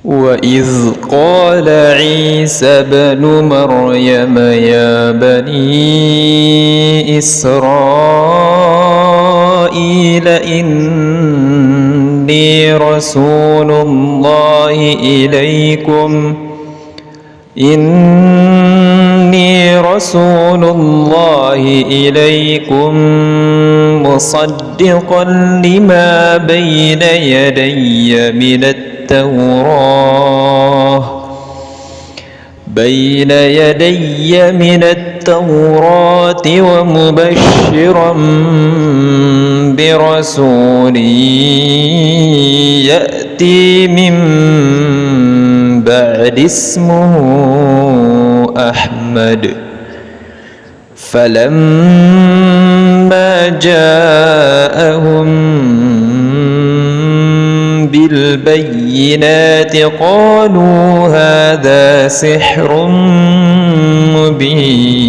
وإذ قال عيسى ابن مريم يا بني إسرائيل إني رسول الله إليكم مصدقا لما بين يدي من التوراة ومبشرا برسول يأتي من بعد اسمه أحمد. فلما جاءهم بالبينات قالوا هذا سحر مبين.